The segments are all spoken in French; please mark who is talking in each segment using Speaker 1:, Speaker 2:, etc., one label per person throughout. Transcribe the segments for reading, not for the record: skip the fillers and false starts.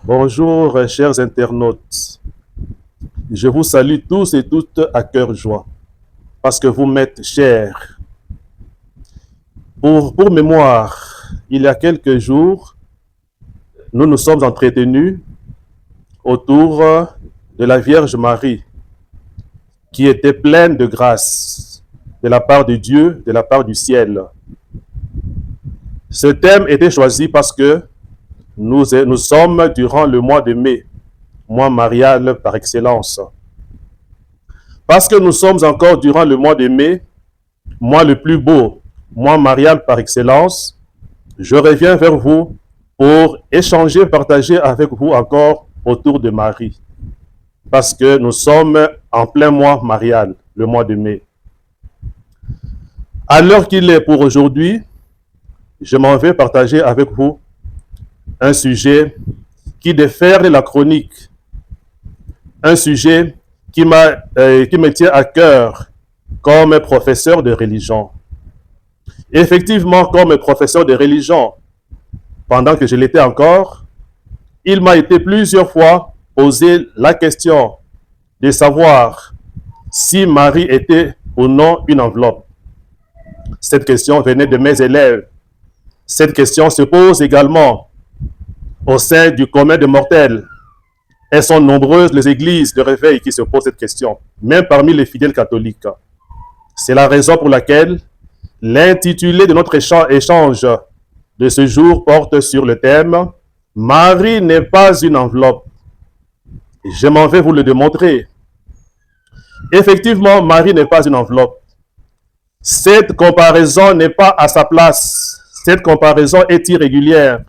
Speaker 1: Bonjour, chers internautes. Je vous salue tous et toutes à cœur joie parce que vous m'êtes chers. Pour mémoire, il y a quelques jours, nous nous sommes entretenus autour de la Vierge Marie qui était pleine de grâce de la part de Dieu, de la part du ciel. Ce thème était choisi parce que nous sommes durant le mois de mai, mois marial par excellence. Parce que nous sommes encore durant le mois de mai, mois le plus beau, mois marial par excellence, je reviens vers vous pour échanger, partager avec vous encore autour de Marie. Parce que nous sommes en plein mois marial, le mois de mai. À l'heure qu'il est pour aujourd'hui, je m'en vais partager avec vous un sujet qui déferle la chronique, un sujet qui me tient à cœur comme professeur de religion. Effectivement, comme professeur de religion, pendant que je l'étais encore, il m'a été plusieurs fois posé la question de savoir si Marie était ou non une enveloppe. Cette question venait de mes élèves. Cette question se pose également au sein du commun des mortels. Elles sont nombreuses les églises de réveil qui se posent cette question, même parmi les fidèles catholiques. C'est la raison pour laquelle l'intitulé de notre échange de ce jour porte sur le thème « Marie n'est pas une enveloppe ». Je m'en vais vous le démontrer. Effectivement, Marie n'est pas une enveloppe. Cette comparaison n'est pas à sa place. Cette comparaison est irrégulière.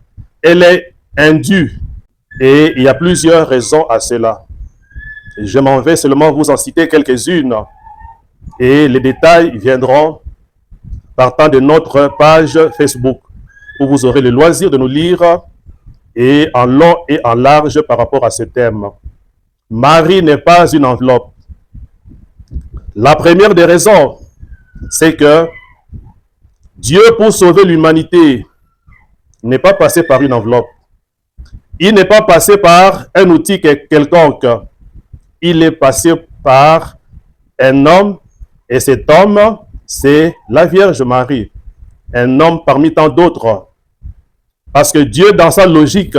Speaker 1: Elle est indue. Et il y a plusieurs raisons à cela. Je m'en vais seulement vous en citer quelques-unes. Et les détails viendront partant de notre page Facebook, où vous aurez le loisir de nous lire et en long et en large par rapport à ce thème. Marie n'est pas une enveloppe. La première des raisons, c'est que Dieu, pour sauver l'humanité, n'est pas passé par une enveloppe. Il n'est pas passé par un outil quelconque. Il est passé par un homme, et cet homme, c'est la Vierge Marie. Un homme parmi tant d'autres. Parce que Dieu, dans sa logique,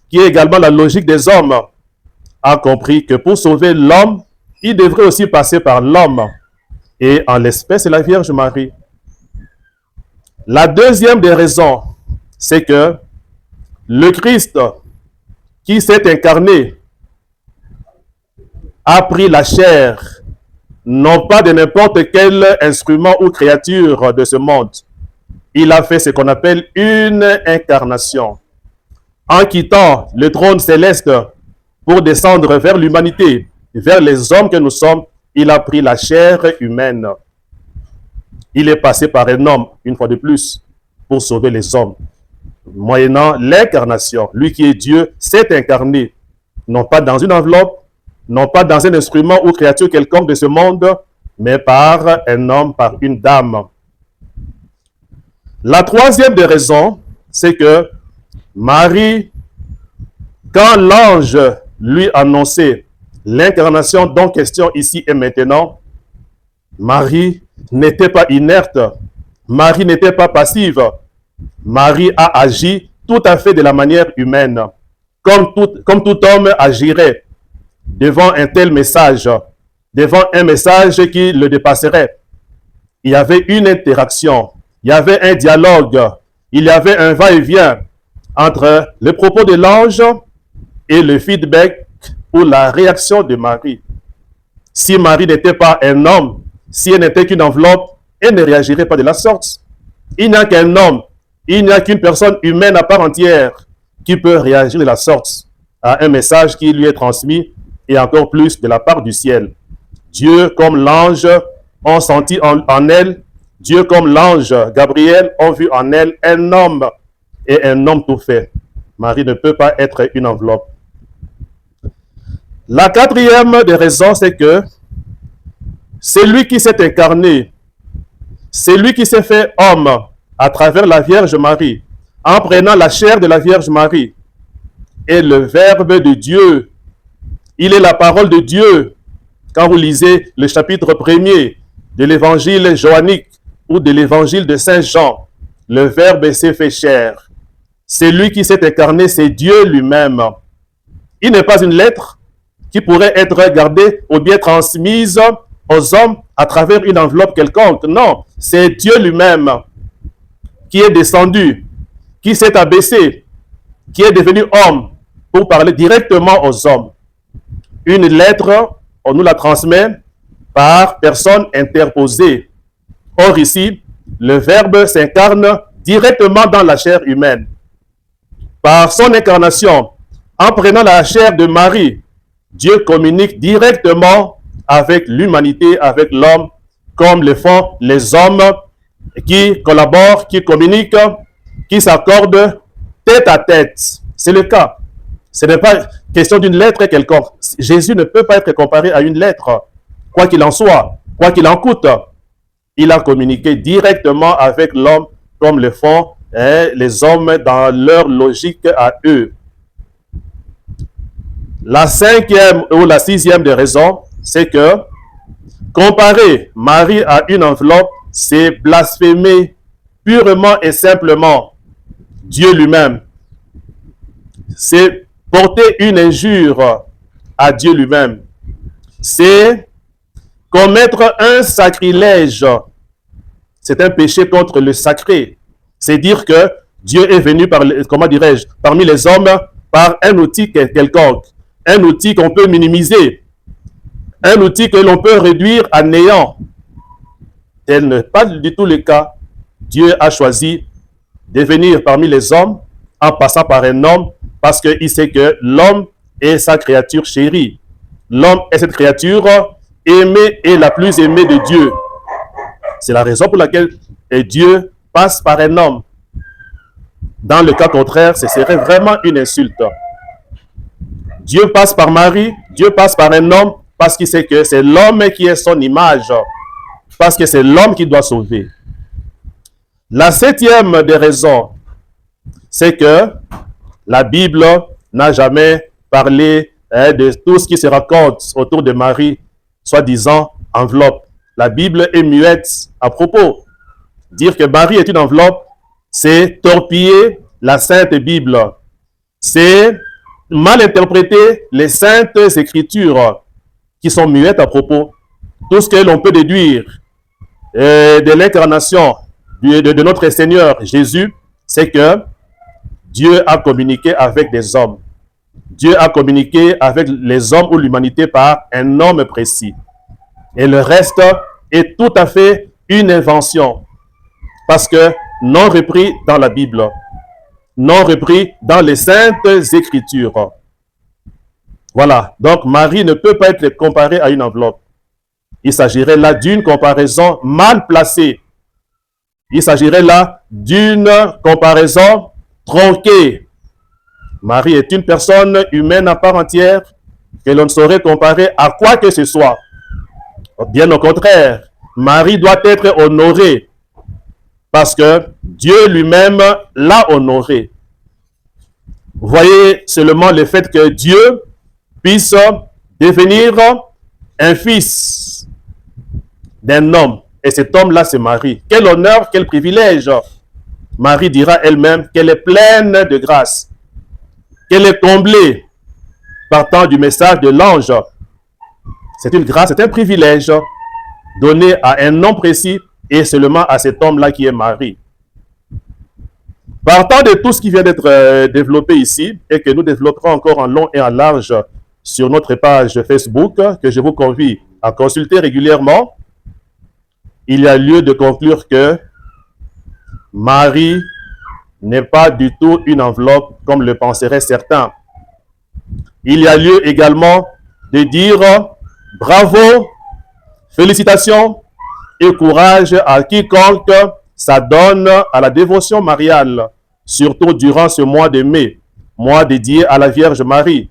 Speaker 1: qui est également la logique des hommes, a compris que pour sauver l'homme, il devrait aussi passer par l'homme. Et en l'espèce, c'est la Vierge Marie. La deuxième des raisons, c'est que le Christ, qui s'est incarné, a pris la chair, non pas de n'importe quel instrument ou créature de ce monde. Il a fait ce qu'on appelle une incarnation. En quittant le trône céleste pour descendre vers l'humanité, vers les hommes que nous sommes, il a pris la chair humaine. Il est passé par un homme, une fois de plus, pour sauver les hommes. Moyennant l'incarnation, lui qui est Dieu s'est incarné, non pas dans une enveloppe, non pas dans un instrument ou créature quelconque de ce monde, mais par un homme, par une dame. La troisième des raisons, c'est que Marie, quand l'ange lui annonçait l'incarnation dont question ici et maintenant, Marie n'était pas inerte, Marie n'était pas passive, Marie a agi tout à fait de la manière humaine, comme tout homme agirait devant un tel message, devant un message qui le dépasserait. Il y avait une interaction, il y avait un dialogue, il y avait un va-et-vient entre les propos de l'ange et le feedback ou la réaction de Marie. Si Marie n'était pas un homme, si elle n'était qu'une enveloppe, elle ne réagirait pas de la sorte. Il n'y a qu'un homme, il n'y a qu'une personne humaine à part entière qui peut réagir de la sorte à un message qui lui est transmis et encore plus de la part du ciel. Dieu comme l'ange ont senti en elle, Dieu comme l'ange Gabriel ont vu en elle un homme et un homme tout fait. Marie ne peut pas être une enveloppe. La quatrième des raisons, c'est que c'est lui qui s'est incarné, c'est lui qui s'est fait homme à travers la Vierge Marie, en prenant la chair de la Vierge Marie. est le Verbe de Dieu. Il est la parole de Dieu. Quand vous lisez le chapitre 1er de l'évangile joannique ou de l'évangile de Saint Jean, le Verbe s'est fait chair. C'est lui qui s'est incarné, c'est Dieu lui-même. Il n'est pas une lettre qui pourrait être gardée ou bien transmise aux hommes à travers une enveloppe quelconque. Non, c'est Dieu lui-même qui est descendu, qui s'est abaissé, qui est devenu homme pour parler directement aux hommes. Une lettre, on nous la transmet par personne interposée. Or ici, le Verbe s'incarne directement dans la chair humaine. Par son incarnation, en prenant la chair de Marie, Dieu communique directement avec l'humanité, avec l'homme, comme le font les hommes qui collaborent, qui communiquent, qui s'accordent tête à tête. C'est le cas. Ce n'est pas question d'une lettre quelconque. Jésus ne peut pas être comparé à une lettre, quoi qu'il en soit, quoi qu'il en coûte. Il a communiqué directement avec l'homme comme le font les hommes dans leur logique à eux. La cinquième ou la sixième des raisons, c'est que comparer Marie à une enveloppe, c'est blasphémer purement et simplement Dieu lui-même. C'est porter une injure à Dieu lui-même. C'est commettre un sacrilège. C'est un péché contre le sacré. C'est dire que Dieu est venu parmi les hommes par un outil quelconque, un outil qu'on peut minimiser, un outil que l'on peut réduire à néant. Tel n'est pas du tout le cas. Dieu a choisi de venir parmi les hommes en passant par un homme parce qu'il sait que l'homme est sa créature chérie. L'homme est cette créature aimée et la plus aimée de Dieu. C'est la raison pour laquelle Dieu passe par un homme. Dans le cas contraire, ce serait vraiment une insulte. Dieu passe par Marie, Dieu passe par un homme parce qu'il sait que c'est l'homme qui est son image, parce que c'est l'homme qui doit sauver. La septième des raisons, c'est que la Bible n'a jamais parlé de tout ce qui se raconte autour de Marie, soi-disant enveloppe. La Bible est muette à propos. Dire que Marie est une enveloppe, c'est torpiller la Sainte Bible. C'est mal interpréter les Saintes Écritures qui sont muettes à propos. Tout ce que l'on peut déduire de l'incarnation de notre Seigneur Jésus, c'est que Dieu a communiqué avec des hommes. Dieu a communiqué avec les hommes ou l'humanité par un homme précis. Et le reste est tout à fait une invention. Parce que non repris dans la Bible, non repris dans les Saintes Écritures. Voilà. Donc Marie ne peut pas être comparée à une enveloppe. Il s'agirait là d'une comparaison mal placée. Il s'agirait là d'une comparaison tronquée. Marie est une personne humaine à part entière que l'on ne saurait comparer à quoi que ce soit. Bien au contraire, Marie doit être honorée parce que Dieu lui-même l'a honorée. Voyez seulement le fait que Dieu puisse devenir un fils d'un homme. Et cet homme-là, c'est Marie. Quel honneur, quel privilège. Marie dira elle-même qu'elle est pleine de grâce, qu'elle est comblée partant du message de l'ange. C'est une grâce, c'est un privilège donné à un homme précis et seulement à cet homme-là qui est Marie. Partant de tout ce qui vient d'être développé ici et que nous développerons encore en long et en large sur notre page Facebook, que je vous convie à consulter régulièrement, il y a lieu de conclure que Marie n'est pas du tout une enveloppe comme le penseraient certains. Il y a lieu également de dire bravo, félicitations et courage à quiconque s'adonne à la dévotion mariale, surtout durant ce mois de mai, mois dédié à la Vierge Marie.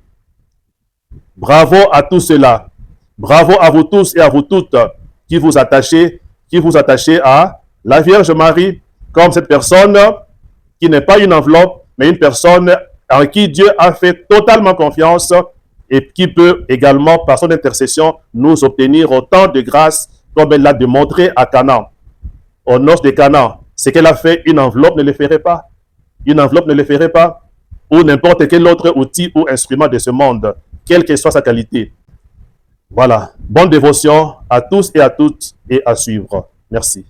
Speaker 1: Bravo à tous ceux-là. Bravo à vous tous et à vous toutes qui vous attachez à la Vierge Marie comme cette personne qui n'est pas une enveloppe, mais une personne en qui Dieu a fait totalement confiance et qui peut également, par son intercession, nous obtenir autant de grâce comme elle l'a démontré à Canaan. Aux noces de Canaan, ce qu'elle a fait, une enveloppe ne le ferait pas. Une enveloppe ne le ferait pas. Ou n'importe quel autre outil ou instrument de ce monde, quelle que soit sa qualité. Voilà. Bonne dévotion à tous et à toutes et à suivre. Merci.